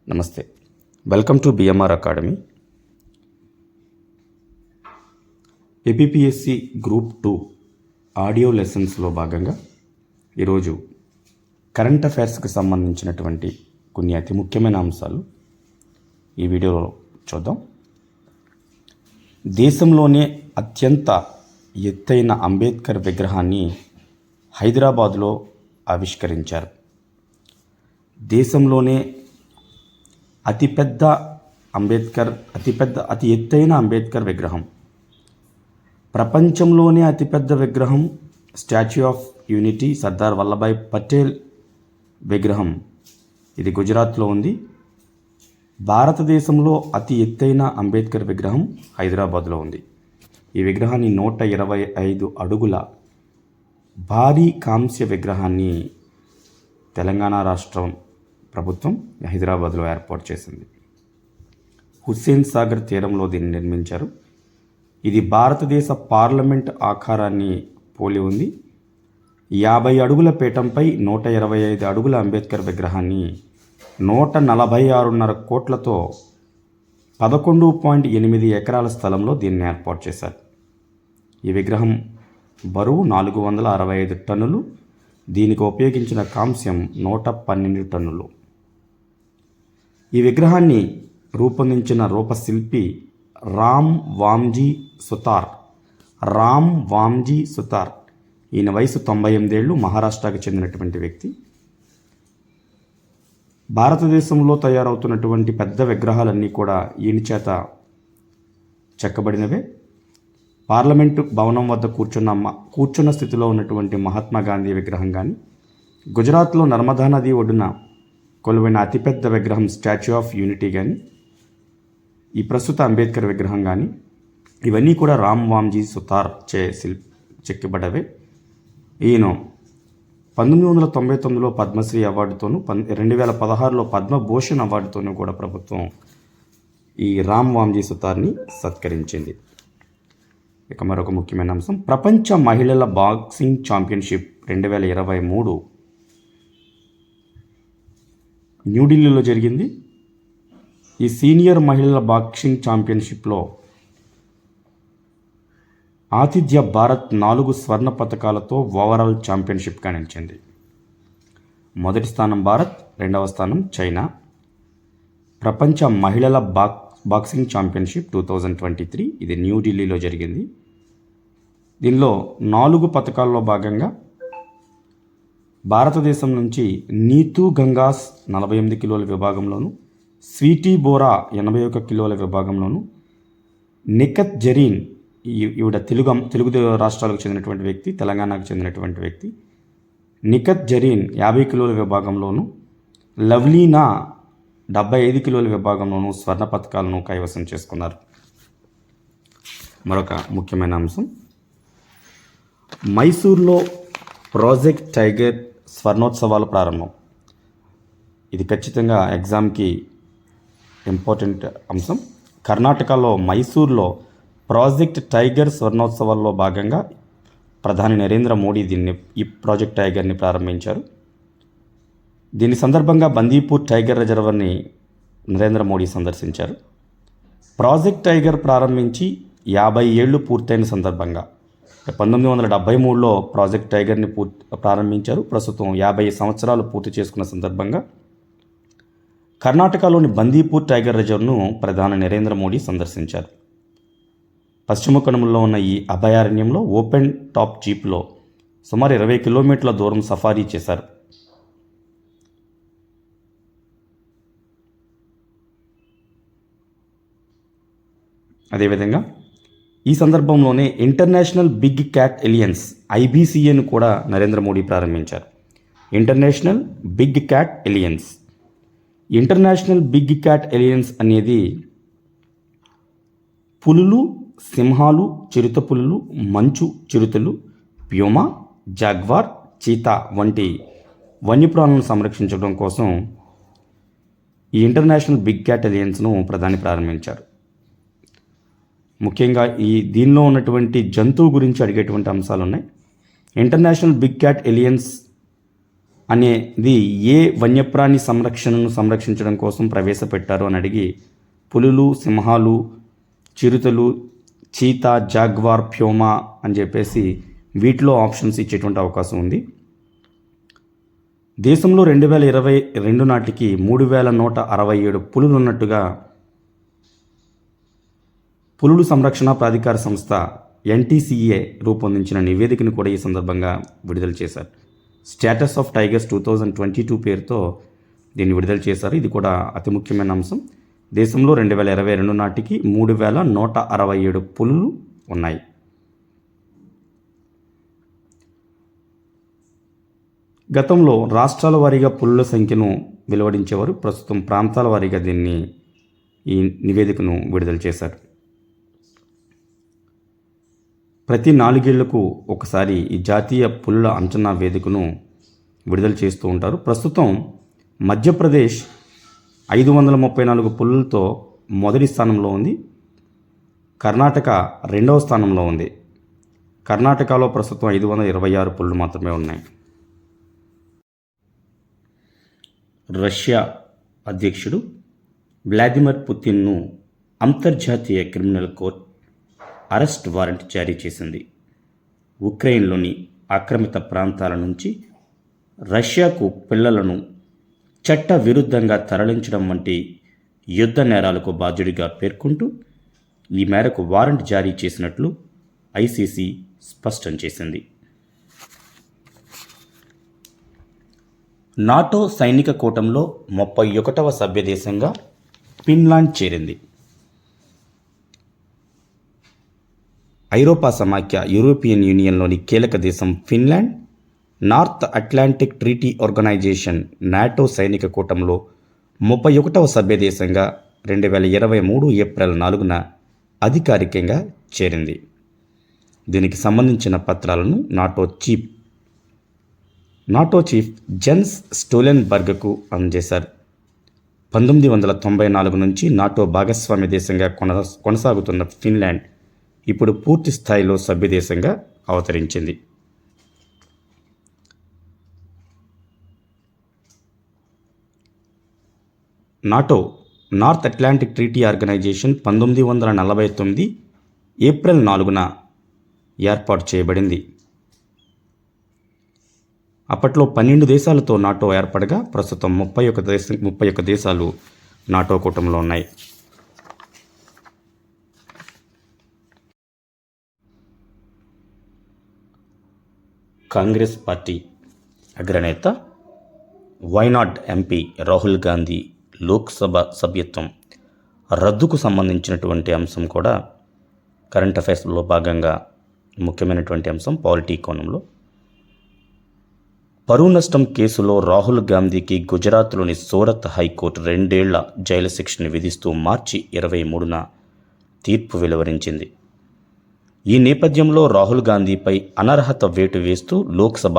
నమస్తే, welcome to BMR academy. APPSC group 2 audio లెసన్స్లో భాగంగా ఈరోజు కరెంట్ అఫైర్స్కి సంబంధించినటువంటి కొన్ని అతి ముఖ్యమైన అంశాలు ఈ వీడియోలో చూద్దాం. దేశంలోనే అత్యంత ఎత్తైన అంబేద్కర్ విగ్రహాన్ని హైదరాబాదులో ఆవిష్కరించారు. దేశంలోనే అతి ఎత్తైన అంబేద్కర్ విగ్రహం, ప్రపంచంలోనే అతిపెద్ద విగ్రహం statue of unity Sardar Vallabhbhai Patel విగ్రహం, ఇది గుజరాత్లో ఉంది. భారతదేశంలో అతి ఎత్తైన అంబేద్కర్ విగ్రహం హైదరాబాద్లో ఉంది. ఈ విగ్రహాన్ని 125 అడుగుల భారీ కాంస్య విగ్రహాన్ని తెలంగాణ రాష్ట్రం ప్రభుత్వం హైదరాబాద్లో ఏర్పాటు చేసింది. హుస్సేన్ సాగర్ తీరంలో దీన్ని నిర్మించారు. ఇది భారతదేశ పార్లమెంట్ ఆకారాన్ని పోలి ఉంది. 50 అడుగుల పీఠంపై 125 అడుగుల అంబేద్కర్ విగ్రహాన్ని 146.5 కోట్లతో 11.8 ఎకరాల స్థలంలో దీన్ని ఏర్పాటు చేశారు. ఈ విగ్రహం బరువు 465 టన్నులు. దీనికి ఉపయోగించిన కాంస్యం 112 టన్నులు. ఈ విగ్రహాన్ని రూపొందించిన రూపశిల్పి రామ్ వామ్జీ సుతార్. ఈయన వయసు 98 ఏళ్ళు, మహారాష్ట్రకు చెందినటువంటి వ్యక్తి. భారతదేశంలో తయారవుతున్నటువంటి పెద్ద విగ్రహాలన్నీ కూడా ఈయన చేత చెక్కబడినవే. పార్లమెంటు భవనం వద్ద కూర్చున్న స్థితిలో ఉన్నటువంటి మహాత్మా గాంధీ విగ్రహం కానీ, గుజరాత్లో నర్మదా నది ఒడ్డున కొలువైన అతిపెద్ద విగ్రహం స్టాచ్యూ ఆఫ్ యూనిటీ కానీ, ఈ ప్రస్తుత అంబేద్కర్ విగ్రహం కానీ, ఇవన్నీ కూడా రామ్ వామ్జీ సుతార్ చెక్కబడవే. ఈయన 1999లో పద్మశ్రీ అవార్డుతోనూ 2016లో పద్మభూషణ్ అవార్డుతోనూ కూడా ప్రభుత్వం ఈ రామ్ వామ్జీ సుతార్ని సత్కరించింది. ఇక మరొక ముఖ్యమైన అంశం, ప్రపంచ మహిళల బాక్సింగ్ ఛాంపియన్షిప్ 2023 న్యూఢిల్లీలో జరిగింది. ఈ సీనియర్ మహిళల బాక్సింగ్ ఛాంపియన్షిప్లో ఆతిథ్య భారత్ 4 స్వర్ణ పతకాలతో ఓవరాల్ ఛాంపియన్షిప్గా నిలిచింది. మొదటి స్థానం భారత్, రెండవ స్థానం చైనా. ప్రపంచ మహిళల బాక్సింగ్ ఛాంపియన్షిప్ 2023 ఇది న్యూఢిల్లీలో జరిగింది. దీనిలో 4 పతకాల్లో భాగంగా భారతదేశం నుంచి నీతూ గంగాస్ 48 కిలోల విభాగంలోను, స్వీటీ బోరా 81 కిలోల విభాగంలోను, నిఖత్ జరీన్ ఈవిడ తెలుగు రాష్ట్రాలకు చెందినటువంటి వ్యక్తి, తెలంగాణకు చెందినటువంటి వ్యక్తి, నిఖత్ జరీన్ 50 కిలోల విభాగంలోను, లవ్లీనా 75 కిలోల విభాగంలోనూ స్వర్ణ పతకాలను కైవసం చేసుకున్నారు. మరొక ముఖ్యమైన అంశం, మైసూర్లో ప్రాజెక్ట్ టైగర్ స్వర్ణోత్సవాల ప్రారంభం. ఇది ఖచ్చితంగా ఎగ్జామ్కి ఇంపార్టెంట్ అంశం. కర్ణాటకలో మైసూర్లో ప్రాజెక్ట్ టైగర్ స్వర్ణోత్సవాల్లో భాగంగా ప్రధాని నరేంద్ర మోడీ ఈ ప్రాజెక్ట్ టైగర్ని ప్రారంభించారు. దీని సందర్భంగా బందీపూర్ టైగర్ రిజర్వర్ని నరేంద్ర మోడీ సందర్శించారు. ప్రాజెక్ట్ టైగర్ ప్రారంభించి 50 ఏళ్ళు పూర్తయిన సందర్భంగా 1973లో ప్రాజెక్ట్ టైగర్ని ప్రారంభించారు. ప్రస్తుతం 50 సంవత్సరాలు పూర్తి చేసుకున్న సందర్భంగా కర్ణాటకలోని బందీపూర్ టైగర్ రిజర్వ్ను ప్రధాని నరేంద్ర మోడీ సందర్శించారు. పశ్చిమ కనుమల్లో ఉన్న ఈ అభయారణ్యంలో ఓపెన్ టాప్ జీప్లో సుమారు 20 కిలోమీటర్ల దూరం సఫారీ చేశారు. అదేవిధంగా ఈ సందర్భంలోనే ఇంటర్నేషనల్ బిగ్ క్యాట్ ఎలియన్స్ IBCAను కూడా నరేంద్ర మోడీ ప్రారంభించారు. ఇంటర్నేషనల్ బిగ్ క్యాట్ ఎలియన్స్ అనేది పులులు, సింహాలు, చిరుతపులులు, మంచు చిరుతలు, ప్యూమా, జాగ్వార్, చీతా వంటి వన్యప్రాణులను సంరక్షించడం కోసం ఈ ఇంటర్నేషనల్ బిగ్ క్యాట్ ఎలియన్స్ను ప్రధాని ప్రారంభించారు. ముఖ్యంగా దీనిలో ఉన్నటువంటి జంతువు గురించి అడిగేటువంటి అంశాలు ఉన్నాయి. ఇంటర్నేషనల్ బిగ్ క్యాట్ ఎలియన్స్ అనేది ఏ వన్యప్రాణి సంరక్షణను సంరక్షించడం కోసం ప్రవేశపెట్టారు అని అడిగి పులులు, సింహాలు, చిరుతలు, చీతా, జాగ్వార్, ప్యోమా అని చెప్పేసి వీటిలో ఆప్షన్స్ ఇచ్చేటువంటి అవకాశం ఉంది. దేశంలో 2022 నాటికి 3167 పులులు ఉన్నట్టుగా పులులు సంరక్షణ ప్రాధికార సంస్థ NTCA రూపొందించిన నివేదికను కూడా ఈ సందర్భంగా విడుదల చేశారు. స్టేటస్ ఆఫ్ టైగర్స్ 2022 పేరుతో దీన్ని విడుదల చేశారు. ఇది కూడా అతి ముఖ్యమైన అంశం. దేశంలో 2022 నాటికి 3167 పులులు ఉన్నాయి. గతంలో రాష్ట్రాల వారీగా పులుల సంఖ్యను వెలువడించేవారు. ప్రస్తుతం ప్రాంతాల వారీగా ఈ నివేదికను విడుదల చేశారు. ప్రతి 4 ఏళ్లకు ఒకసారి ఈ జాతీయ పులుల అంచనా వేదికను విడుదల చేస్తూ ఉంటారు. ప్రస్తుతం మధ్యప్రదేశ్ 534 పులులతో మొదటి స్థానంలో ఉంది. కర్ణాటక 2వ స్థానంలో ఉంది. కర్ణాటకలో ప్రస్తుతం 526 పులులు మాత్రమే ఉన్నాయి. రష్యా అధ్యక్షుడు వ్లాదిమిర్ పుతిన్ను అంతర్జాతీయ క్రిమినల్ కోర్టు అరెస్ట్ వారెంట్ జారీ చేసింది. ఉక్రెయిన్లోని ఆక్రమిత ప్రాంతాల నుంచి రష్యాకు పిల్లలను చట్ట విరుద్ధంగా తరలించడం వంటి యుద్ధ నేరాలకు బాధ్యుడిగా పేర్కొంటూ ఈ మేరకు వారెంట్ జారీ చేసినట్లు ICC స్పష్టం చేసింది. నాటో సైనిక కూటమిలో 31వ సభ్యదేశంగా ఫిన్లాండ్ చేరింది. ఐరోపా సమాఖ్య యూరోపియన్ యూనియన్లోని కీలక దేశం Finland North Atlantic Treaty Organization NATO సైనిక కూటమిలో 31వ సభ్యదేశంగా 2023 ఏప్రిల్ 4న అధికారికంగా చేరింది. దీనికి సంబంధించిన పత్రాలను నాటో చీఫ్ జెన్స్ స్టోలెన్బర్గ్కు అందజేశారు. 1994 నుంచి నాటో భాగస్వామ్య దేశంగా కొనసాగుతున్న ఫిన్లాండ్ ఇప్పుడు పూర్తి స్థాయిలో సభ్యదేశంగా అవతరించింది. NATO North Atlantic Treaty Organisation 1949 April 4న ఏర్పాటు చేయబడింది. అప్పట్లో 12 దేశాలతో నాటో ఏర్పడగా ప్రస్తుతం 31 దేశాలు నాటో కూటమిలో ఉన్నాయి. కాంగ్రెస్ పార్టీ అగ్రనేత వైనాడ్ ఎంపీ రాహుల్ గాంధీ లోక్సభ సభ్యత్వం రద్దుకు సంబంధించినటువంటి అంశం కూడా కరెంట్ అఫైర్స్లో భాగంగా ముఖ్యమైనటువంటి అంశం. పాలిటీ కోణంలో పరువు నష్టం కేసులో రాహుల్ గాంధీకి గుజరాత్లోని సూరత్ హైకోర్టు 2 ఏళ్ల జైలు శిక్షను విధిస్తూ మార్చి 23న తీర్పు వెలువరించింది. ఈ నేపథ్యంలో రాహుల్ గాంధీపై అనర్హత వేటు వేస్తూ లోక్సభ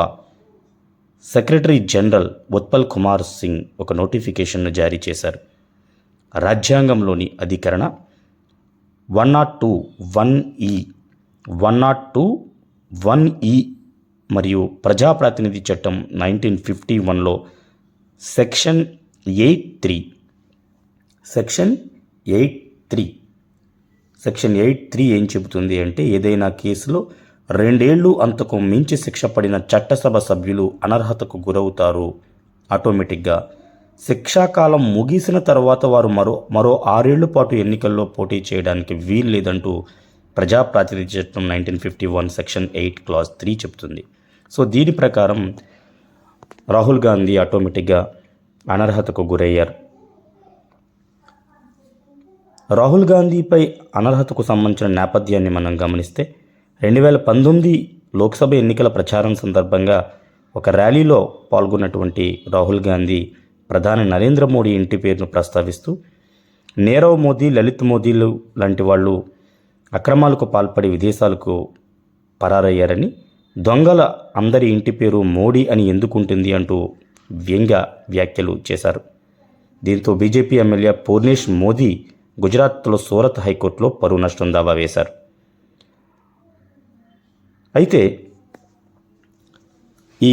సెక్రటరీ జనరల్ ఉత్పల్ కుమార్ సింగ్ ఒక నోటిఫికేషన్ను జారీ చేశారు. రాజ్యాంగంలోని అధికరణ 102(1)(e) మరియు ప్రజాప్రాతినిధి చట్టం 1951లో సెక్షన్ 83 ఏం చెబుతుంది అంటే, ఏదైనా కేసులో 2 ఏళ్ళు అంతకు మించి శిక్ష పడిన చట్టసభ సభ్యులు అనర్హతకు గురవుతారు. ఆటోమేటిక్గా శిక్షాకాలం ముగిసిన తర్వాత వారు మరో 6 ఏళ్ల పాటు ఎన్నికల్లో పోటీ చేయడానికి వీలు లేదంటూ ప్రజాప్రాతినిధ్య చట్టం 1951 సెక్షన్ 8 క్లాజ్ 3 చెబుతుంది. సో దీని ప్రకారం రాహుల్ గాంధీ ఆటోమేటిక్గా అనర్హతకు గురయ్యారు. రాహుల్ గాంధీపై అనర్హతకు సంబంధించిన నేపథ్యాన్ని మనం గమనిస్తే 2019 లోక్సభ ఎన్నికల ప్రచారం సందర్భంగా ఒక ర్యాలీలో పాల్గొన్నటువంటి రాహుల్ గాంధీ ప్రధాని నరేంద్ర మోడీ ఇంటి పేరును ప్రస్తావిస్తూ నీరవ్ మోదీ, లలిత్ మోదీలు లాంటి వాళ్ళు అక్రమాలకు పాల్పడి విదేశాలకు పరారయ్యారని, దొంగల అందరి ఇంటి పేరు మోడీ అని ఎందుకుంటుంది అంటూ వ్యంగ్య వ్యాఖ్యలు చేశారు. దీంతో బీజేపీ ఎమ్మెల్యే పూర్ణేష్ మోదీ గుజరాత్లో సూరత్ హైకోర్టులో పరువు నష్టం దావా వేశారు. అయితే ఈ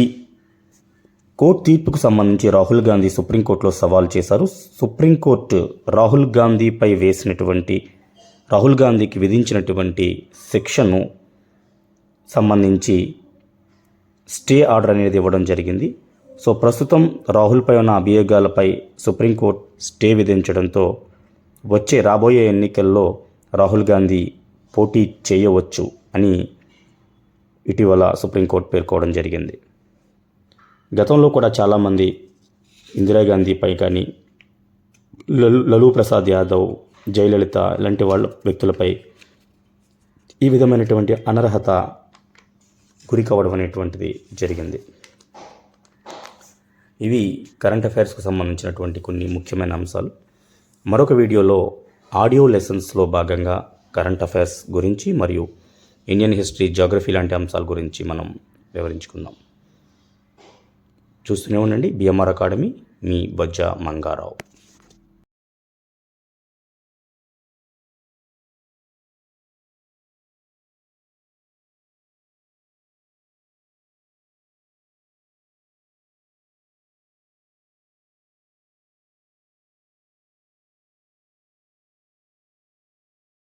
కోర్టు తీర్పుకు సంబంధించి రాహుల్ గాంధీ సుప్రీంకోర్టులో సవాల్ చేశారు. సుప్రీంకోర్టు రాహుల్ గాంధీకి విధించినటువంటి శిక్షను సంబంధించి స్టే ఆర్డర్ అనేది ఇవ్వడం జరిగింది. సో ప్రస్తుతం రాహుల్పై ఉన్న అభియోగాలపై సుప్రీంకోర్టు స్టే విధించడంతో రాబోయే ఎన్నికల్లో రాహుల్ గాంధీ పోటీ చేయవచ్చు అని ఇటీవల సుప్రీంకోర్టు పేర్కోవడం జరిగింది. గతంలో కూడా చాలామంది ఇందిరాగాంధీపై కానీ లలూ ప్రసాద్ యాదవ్, జయలలిత ఇలాంటి వ్యక్తులపై ఈ విధమైనటువంటి అనర్హత గురి కావడం అనేటువంటిది జరిగింది. ఇవి కరెంట్ అఫైర్స్కు సంబంధించినటువంటి కొన్ని ముఖ్యమైన అంశాలు. మరొక వీడియోలో ఆడియో లెసన్స్లో భాగంగా కరెంట్ అఫైర్స్ గురించి మరియు ఇండియన్ హిస్టరీ, జాగ్రఫీ లాంటి అంశాల గురించి మనం వివరించుకుందాం. చూస్తూనే ఉండండి BMR అకాడమీ. మీ బొజ్జ మంగారావు.